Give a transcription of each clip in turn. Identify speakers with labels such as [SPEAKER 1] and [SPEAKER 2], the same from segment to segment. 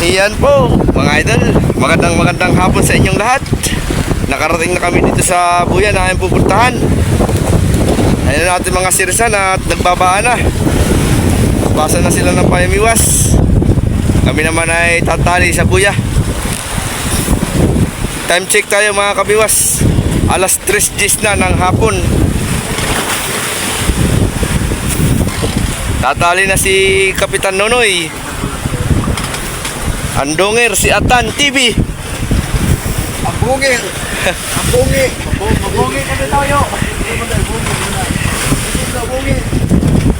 [SPEAKER 1] Iyan po mga idol, magandang hapon sa inyong lahat. Nakarating na kami dito sa buya na aming pupuntahan. Ayun natin mga sirsan at nagbabaan na. Basa na sila ng payamiwas. Kami naman ay tatali sa buya. Time check tayo mga kabiwas. Alas 3:10 na ng hapon. Tatali na si Kapitan Nonoy. Andonger si Atan TV.
[SPEAKER 2] Abungir. Abungir. Abungir kami tayo. Abungir.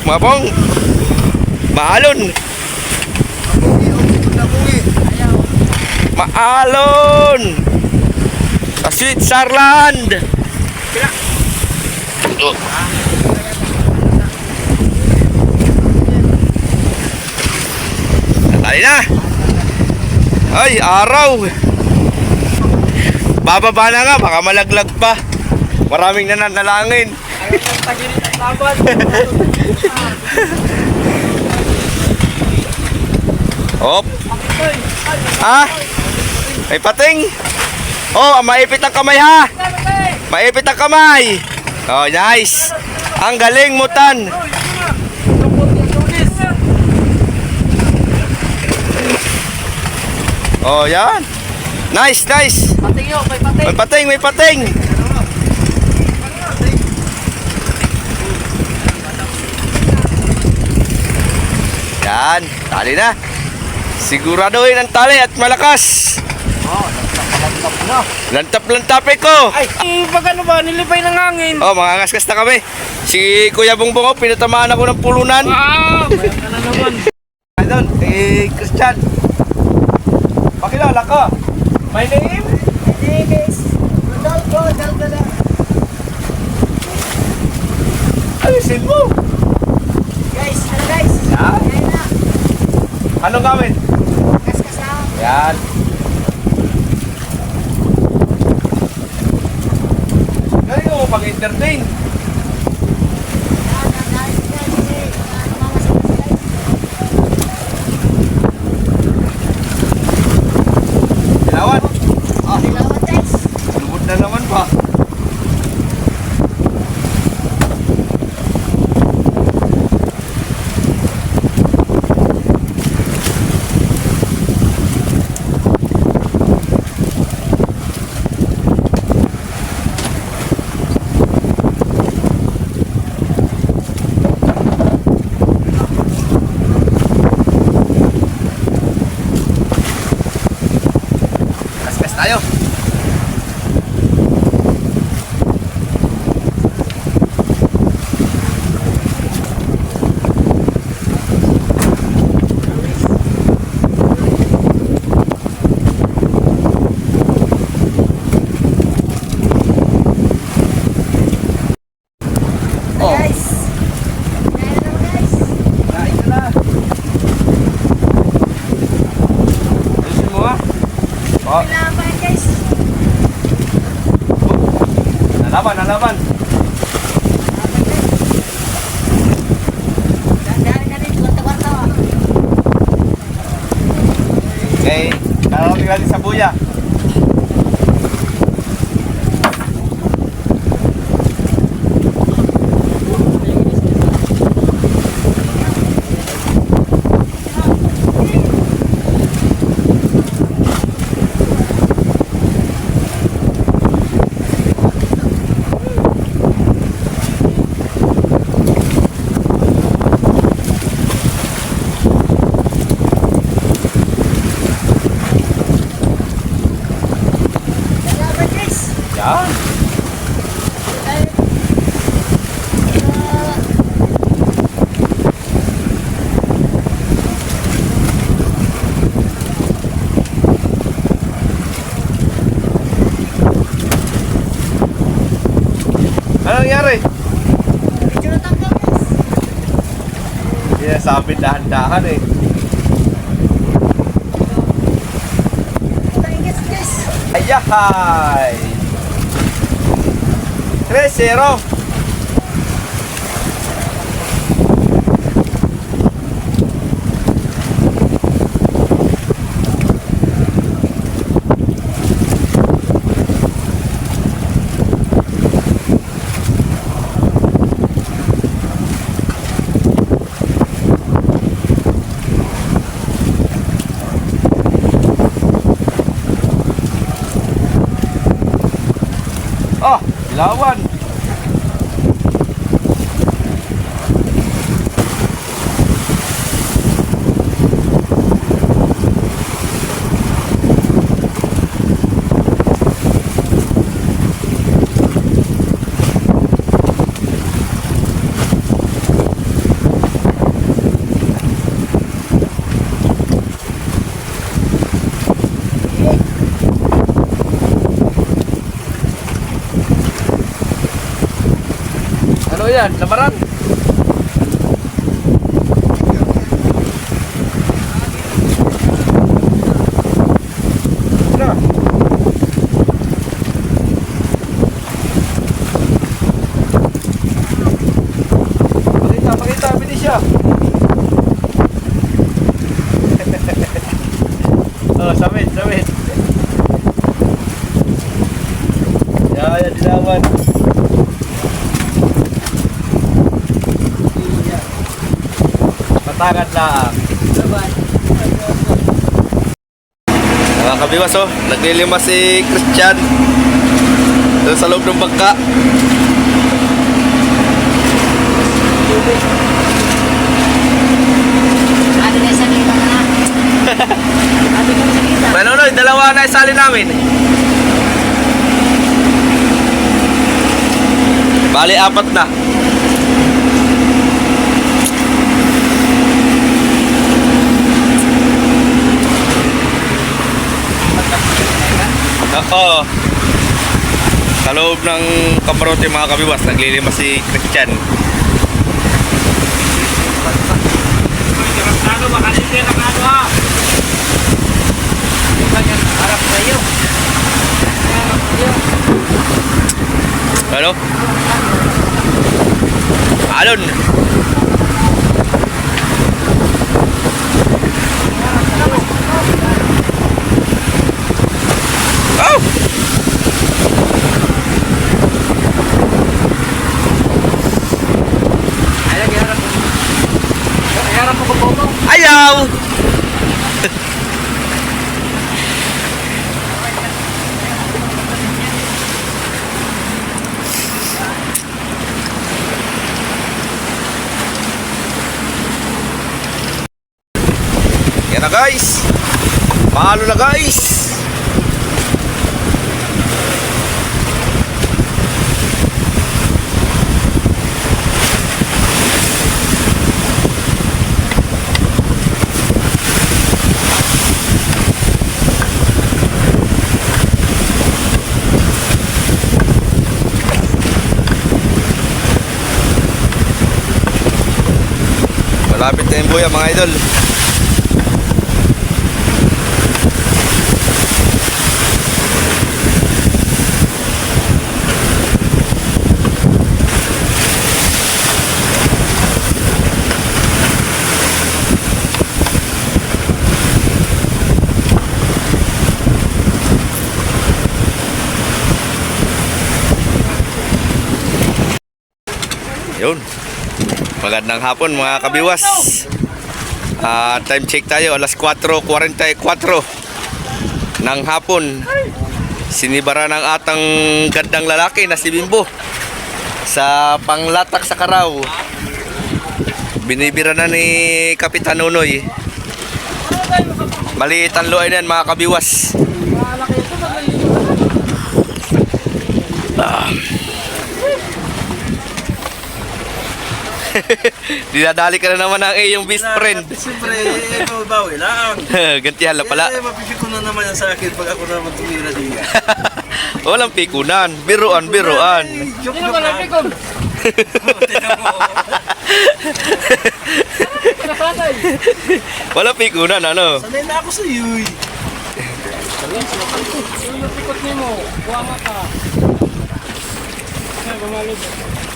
[SPEAKER 1] Mga pong maalon.
[SPEAKER 2] Abungir.
[SPEAKER 1] Maalon sa Switzerland. Oh. Natali na. Ay, araw. Bababa na nga, baka malaglag pa. Maraming nananalangin. Hop. Ah, may pating. Oh, maipit ang kamay ha. Maipit ang kamay. Oh, nice. Ang galing mo, Tan. Oh, yan. Nice, nice.
[SPEAKER 2] Pating yun, may pating.
[SPEAKER 1] May pating, may pating. Yan, tali na. Siguraduhin ang tali at malakas.
[SPEAKER 2] Oh, lantap na.
[SPEAKER 1] Lantap-lantapin ko.
[SPEAKER 2] Ay, pag ano ba, nilipay ng hangin.
[SPEAKER 1] Oh, mga ngaskas na kami. Si Kuya Bongbong, oh, pinatamaan ako ng pulunan.
[SPEAKER 2] Ah, bayan ka na naman.
[SPEAKER 1] Idol, Christian. Pakilala ka. My name?
[SPEAKER 2] Is Rodolfo Dalgada.
[SPEAKER 1] Alisin mo.
[SPEAKER 2] Guys, ano guys?
[SPEAKER 1] Yan.
[SPEAKER 2] Ayan na.
[SPEAKER 1] Anong gawin?
[SPEAKER 2] Kaskasama.
[SPEAKER 1] Yan. Galing mo pag-entertain. Dilawan. Ah,
[SPEAKER 2] Salamat guys.
[SPEAKER 1] lubot na naman pa. Kaskas tayo. Oh,
[SPEAKER 2] Guys. Ayan na guys.
[SPEAKER 1] kain ka na. Alisin mo ha. Oh,
[SPEAKER 2] Salamat guys.
[SPEAKER 1] nalaban, nalaban.
[SPEAKER 2] Dahan-dahan ka rin, kwarta-kwarta.
[SPEAKER 1] Okay, karating natin sa buya.
[SPEAKER 2] Salamat guys.
[SPEAKER 1] Yan. Ano nangyari?
[SPEAKER 2] Medyo natanggal guys.
[SPEAKER 1] Yeah, sabi dahan-dahan eh.
[SPEAKER 2] Tayo guys.
[SPEAKER 1] Ayahay! 3-0. Lawan. Ano yan? Lamaran? Ano? Pakita, bilis siya. Oh, samit. Yan, dilawan. Matangad lang. Mga kabiwas oh, naglilimas si Christian doon sa loob ng bangka.
[SPEAKER 2] Ate na sa kita na. Ate na sa kita.
[SPEAKER 1] Manonoy, dalawa na isali namin. Bali, 4 na. Oo. Sa loob ng kamarote mga kabiwas, naglilimas si Christian.
[SPEAKER 3] Ano ba kasi din ang ano ha? Harap kayo.
[SPEAKER 1] Ano? Alon. Oh!
[SPEAKER 3] Ayan, iharap mo. Iharap mo ko po.
[SPEAKER 1] Ayaw! Yan na guys. Mahalo na guys. Malapit na yung buya mga idol. Yun. Magandang hapon mga kabiwas. Time check tayo, alas 4:44 ng hapon. Sinibara ng atang gandang lalaki na si Bimbo sa panglatak sa Karaw. Binibira na ni Kapitan Nunoy. Maliit ang luay na yan mga kabiwas. Dinadali ka na naman ng iyong best friend.
[SPEAKER 3] Siyempre, bawi lang.
[SPEAKER 1] Gantihan lang pala.
[SPEAKER 3] Mapipiko na naman yan sa akin pag ako naman tumira diya.
[SPEAKER 1] Walang pikunan. Biruan.
[SPEAKER 3] Joke na lang.
[SPEAKER 1] Walang pikunan, ano?
[SPEAKER 3] Sanay na ako sa iyo.
[SPEAKER 4] Pikot nimo, buwanga ka.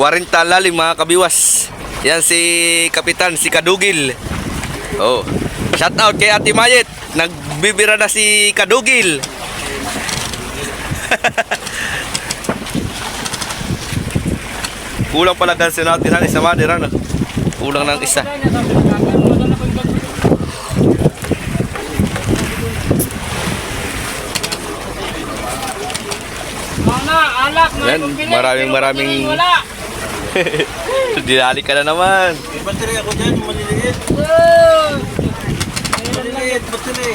[SPEAKER 1] 40 lalim mga kabiwas. Yan si Kapitan, si Kadugil. Oh. Shout out kay Ate Mayet. Nagbibira na si Kadugil. Kulang pala gansin natin ang isa madira, no? Kulang ng isa.
[SPEAKER 4] Mana, alak.
[SPEAKER 1] Yan, maraming-
[SPEAKER 4] Wala.
[SPEAKER 1] Dinali ka na naman.
[SPEAKER 3] May battery ako dyan, yung maliliit. Maliliit, battery.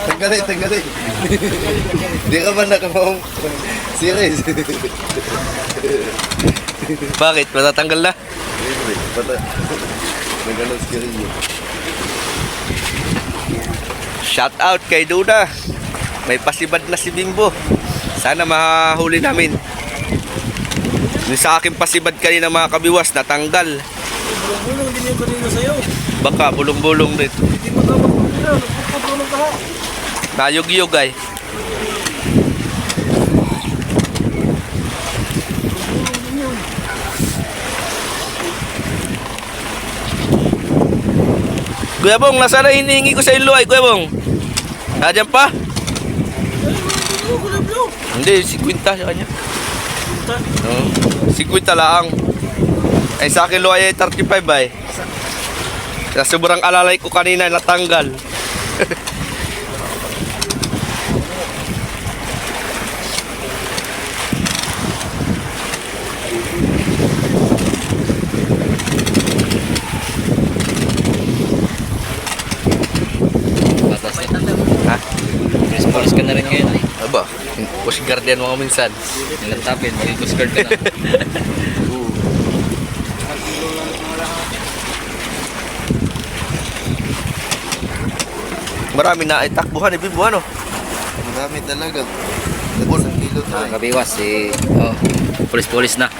[SPEAKER 1] Tanggalin. Di ka ba nakamahong series? Bakit? Matatanggal na?
[SPEAKER 5] Nagalas ka rin yun.
[SPEAKER 1] Shout out kay Duda. May pasibad na si Bimbo. Sana mahuli namin. Yung sa akin pasibad kanina mga kabiwas, natanggal.
[SPEAKER 3] Bulong-bulong din yung kanina sa'yo.
[SPEAKER 1] Baka bulong-bulong din.
[SPEAKER 3] Hindi mo dapat kanina, nagpapatulong ka ha.
[SPEAKER 1] Nayog-yog ay. Kuya Bong, nasaan na hinihingi ko sa ilo ay Kuya Bong? Nandiyan pa? Hindi, 50 sa kanya. Oo, 50 lang. Ay sa akin lo ay 35 ay. Sa sobrang alalay ko kanina natanggal. Ha?
[SPEAKER 6] Polis ka na rin ngayon.
[SPEAKER 1] Aba, Coast Guard yan mga minsan.
[SPEAKER 6] Nilantapin, maging Coast Guard ka na.
[SPEAKER 1] Marami na ay takbuhan ni Bimbo ano?
[SPEAKER 5] Marami talaga. Isang kilo tayo.
[SPEAKER 6] Kabiwas, polis-polis na.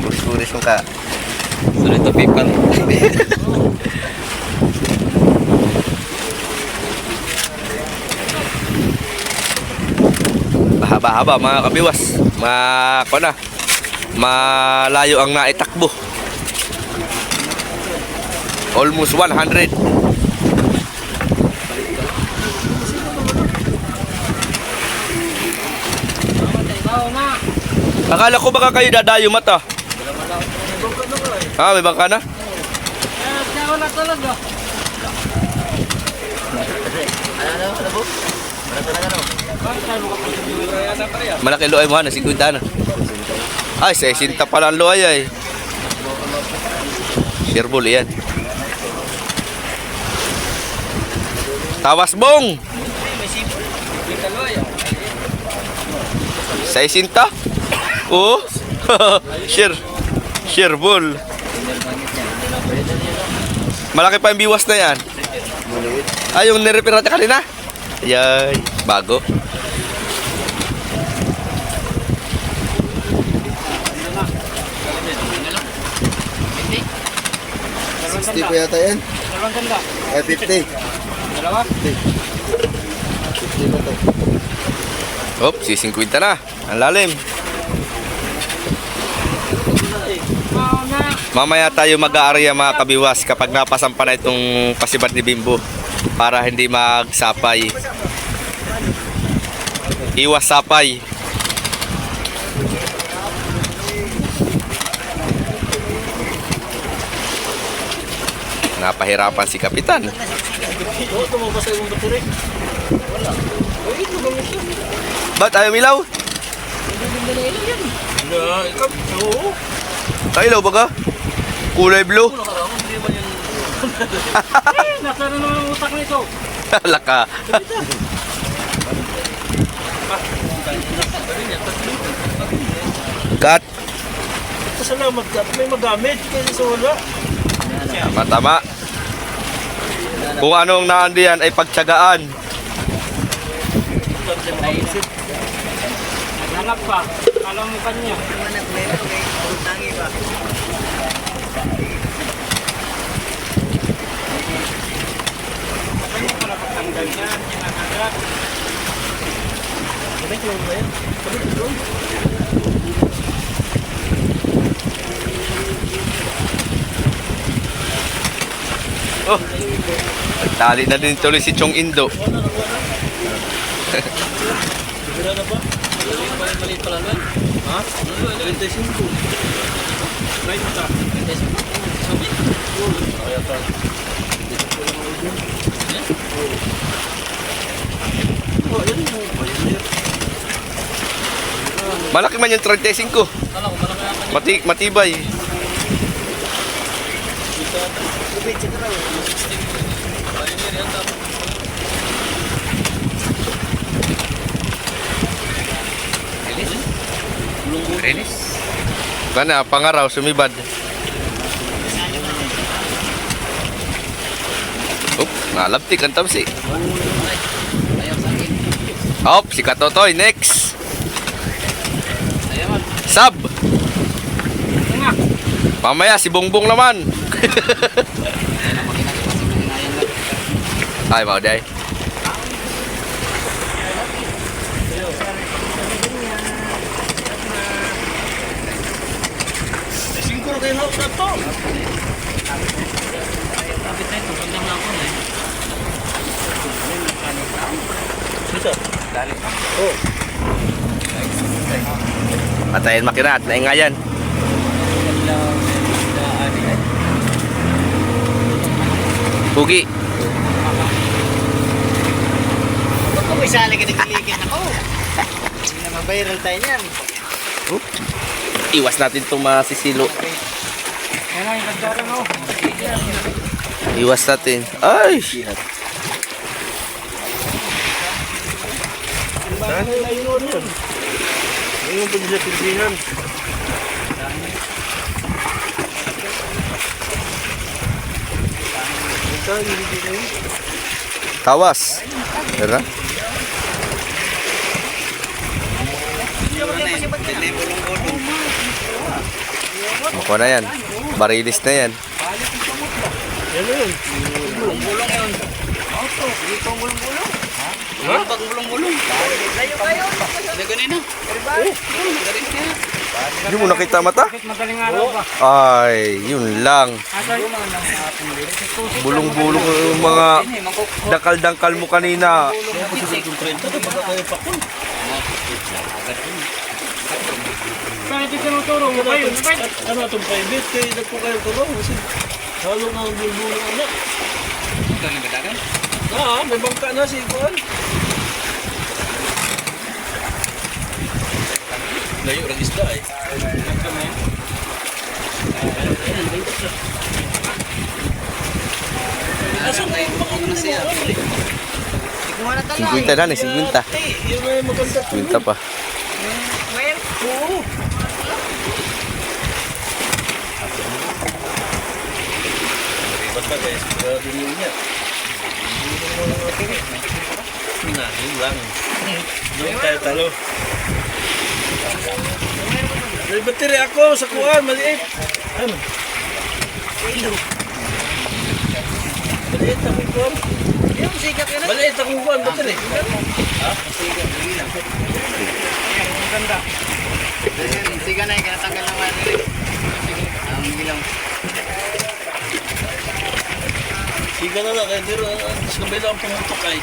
[SPEAKER 1] Puris-puris yung ka.
[SPEAKER 6] Sunod to people.
[SPEAKER 1] Mahaba-haba mga kabiwas. Malayo ang naitakbo. Almost 100. Akala ko baka kayo dadayo mata. Ah, may bangka na?
[SPEAKER 4] Wala talaga.
[SPEAKER 1] Malaki loay mo na, 50 na. Ay, 60 pala ang loay ay. Sherbol yan. Tawas Bong! 60? Oo. Sherbol. Malaki pa yung biwas na yan. Ay, yung nirepair natin kanina? Ayay, bago.
[SPEAKER 5] Hindi pa yata yan.
[SPEAKER 4] Dalawang ganda.
[SPEAKER 5] Ay, 50.
[SPEAKER 4] Dalawa.
[SPEAKER 5] 50 ba to?
[SPEAKER 1] Hop, si 50 na. Ang lalim. Mamaya tayo mag-aarya mga kabiwas kapag napasampa na itong pasibad ni Bimbo para hindi magsapay. Iwas sapay. Napahirapan si Kapitan.
[SPEAKER 3] Oo, tumabas yung battery. Wala. Uy, tumabas yun.
[SPEAKER 1] Ba't ayaw milaw?
[SPEAKER 3] Ikaw, oo.
[SPEAKER 1] Ay, ilaw ba ka? Kulay blue?
[SPEAKER 4] Nasa na naman ang utak nito.
[SPEAKER 1] Laka. Cut.
[SPEAKER 3] Salamat ka. May magamit. Kasi sa wala.
[SPEAKER 1] Tama. Kung anong naandiyan ay pagtyagaan.
[SPEAKER 4] Hanap pa. Alam mo kanya. Kanya pala pagtanggal niya. Kinakagat.
[SPEAKER 3] Sabay ko ba yan? Sabay ko.
[SPEAKER 1] Oh. Nagtali na din tuloy si Chong Indo.
[SPEAKER 3] Bigla na ba? Maliit pala nun. Ha? 25. Right na. 25. Sabi? Kaya pa. Oh, yan mo.
[SPEAKER 1] Malaki man yung 35. Matibay.
[SPEAKER 6] Renis.
[SPEAKER 1] Kana, pangaraw, sumibad. Oop, nalabtik ang tamsi. Hop, si Katotoy, next. Sab. Mamaya, si Bongbong naman. Ay, mau day.
[SPEAKER 3] Siguro kayo na to.
[SPEAKER 1] Patayin makinat, naingayan. Pugi.
[SPEAKER 3] Ba't kung isali ka nagkiligin ako? Hindi naman viral tayo niyan.
[SPEAKER 1] Iwas natin itong masisilo.
[SPEAKER 4] Yan ang nagdaran oh.
[SPEAKER 1] Iwas natin. Ay!
[SPEAKER 3] Ngayon po sa Pilipinan.
[SPEAKER 1] Tawas. Tara. Ako na yan. Barilis na yan.
[SPEAKER 3] Yan yun.
[SPEAKER 6] Bulong-bulong yun. Dito ang bulong-bulong. Ha? Pag bulong-bulong. Layo kayo. Laganin na. Galing niya.
[SPEAKER 1] Hindi mo nakita mata?
[SPEAKER 4] Bakit madaling araw ba?
[SPEAKER 1] Ay, yun lang. Bulong-bulong yung mga dakal-dangkal mo kanina.
[SPEAKER 4] Bakit ito tinuturo mo kayo?
[SPEAKER 3] Ano itong private? Kaya nagpo kayo tulong. Kasi halo na ang bulbulong anak.
[SPEAKER 6] Ito ang nagdagan.
[SPEAKER 3] May bangka na si Kuan. Layo ng isda eh. Asan na yung baka na siya?
[SPEAKER 1] 50 na ni, 50.
[SPEAKER 3] Yung may maganda to.
[SPEAKER 1] 50 pa.
[SPEAKER 3] Oo. Basta guys, grabe nyo niya. Yun lang. Doon tayo talo. May battery ako sa kuwan, maliit. Ano? Maliit akong kuwan. Maliit akong kuwan, battery.
[SPEAKER 6] Siga na, kinatanggal ng wire. Ang bilang.
[SPEAKER 3] Siga na lang, kaya dito, sa kabila ang pumutok ay.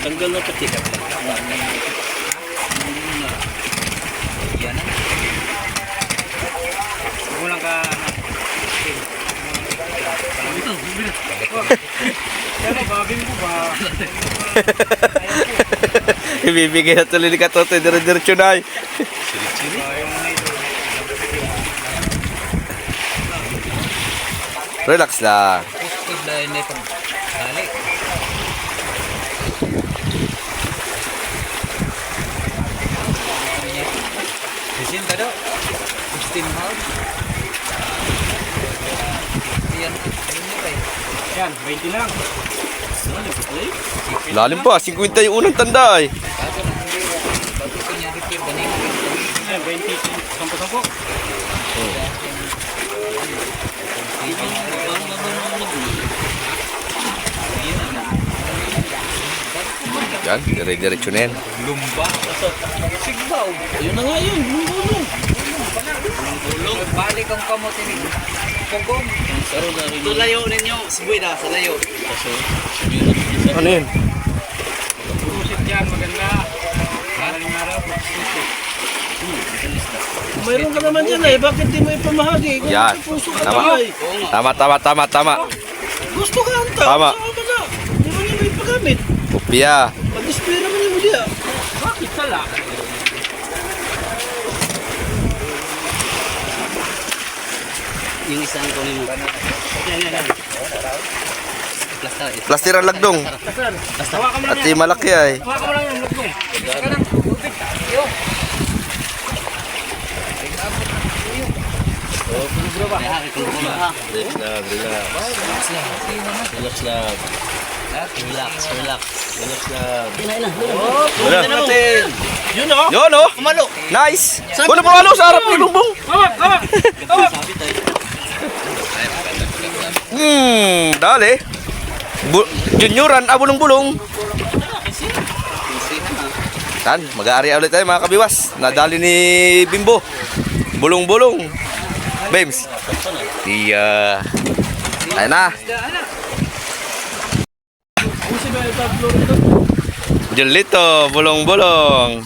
[SPEAKER 3] Tanggal na pati.
[SPEAKER 6] Yan na.
[SPEAKER 4] Kulang ka. Pero babing ko ba?
[SPEAKER 1] Ibibigay na tuloy ni Katotoy. Dire-diretso na. Relax lang.
[SPEAKER 6] Dahil na itong tali. Isin ka daw. 16 pound. Yan. Ayun na kayo.
[SPEAKER 4] Yan, 20 lang.
[SPEAKER 1] Lalim pa. 50 yung unang tanda ay.
[SPEAKER 6] Bago na hindi. Bago ko niya repair. Ganun.
[SPEAKER 4] Yan, 20. Sampo-sampo.
[SPEAKER 1] Yan. Dire-diretso na yan.
[SPEAKER 6] Lumba.
[SPEAKER 3] Sigbaw. Ayun na nga yun, bulong.
[SPEAKER 6] Bulong. Balik ang kamot ini. Pugong.
[SPEAKER 3] Saro na rin.
[SPEAKER 6] Ito layo ninyo. Sibuy na sa layo.
[SPEAKER 1] Ano yun?
[SPEAKER 4] Pusit yan, maganda. Madaling araw.
[SPEAKER 3] Mayroon ka naman dyan eh, bakit di mo ipamahagi? Kung
[SPEAKER 1] Yan.
[SPEAKER 3] puso ka
[SPEAKER 1] Tama.
[SPEAKER 3] naman eh.
[SPEAKER 1] Tama.
[SPEAKER 3] Gusto ka anta.
[SPEAKER 1] Tama.
[SPEAKER 3] Saan ka na? Di mo niya may pagamit.
[SPEAKER 1] Kopya.
[SPEAKER 3] Pag-display naman yung muli ah.
[SPEAKER 4] Bakit sala?
[SPEAKER 6] Yung isang kunin mo.
[SPEAKER 4] Yan.
[SPEAKER 6] Plaster.
[SPEAKER 1] Plaster ang lagdong.
[SPEAKER 4] Hawakan mo lang
[SPEAKER 1] At
[SPEAKER 4] yan.
[SPEAKER 1] yung malaki ay.
[SPEAKER 4] Hawakan mo lang yung lutong.
[SPEAKER 6] May haki kung ha.
[SPEAKER 3] Relax lang.
[SPEAKER 6] Relax.
[SPEAKER 3] Relax lang.
[SPEAKER 6] Ina.
[SPEAKER 1] Wala.
[SPEAKER 3] Natin.
[SPEAKER 4] Yun o.
[SPEAKER 1] Yun oh.
[SPEAKER 6] Kumalo.
[SPEAKER 1] Nice. Wala pa sa harap ni Bongbong.
[SPEAKER 4] Hawak.
[SPEAKER 6] Sabit ay.
[SPEAKER 1] Dali. Junioran, bulong-bulong. Tan, mag-aari ulit tayo mga kabiwas. Nadali ni Bimbo. Bulong-bulong. Bems. Iya. Ayun na. Julito, bulong-bulong.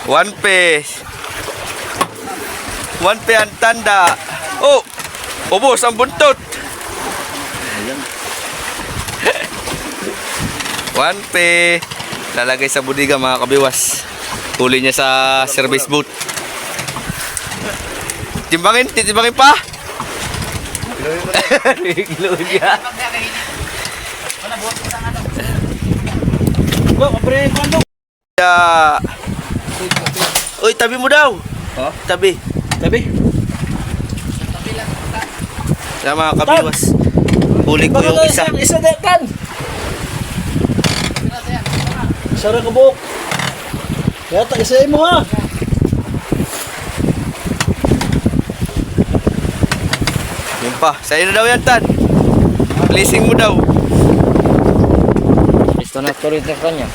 [SPEAKER 1] One piece. One piece ang tanda. Oh, ubos ang buntot. One piece. Lalagay sa budiga mga kabiwas. Huli niya sa service boot. Titimbangin pa. Kilo niya. Uy, tabi mo daw.
[SPEAKER 3] Ha?
[SPEAKER 1] Tabi. Sa mga kabiwas. Huli ko yung isa.
[SPEAKER 3] Isa dekan. Sarang kabuk. Yata isa mo ha.
[SPEAKER 1] Yun pa. Sa'yo na daw yan, Tan. Blessing mo daw.
[SPEAKER 6] Gusto na tuloy na kanya.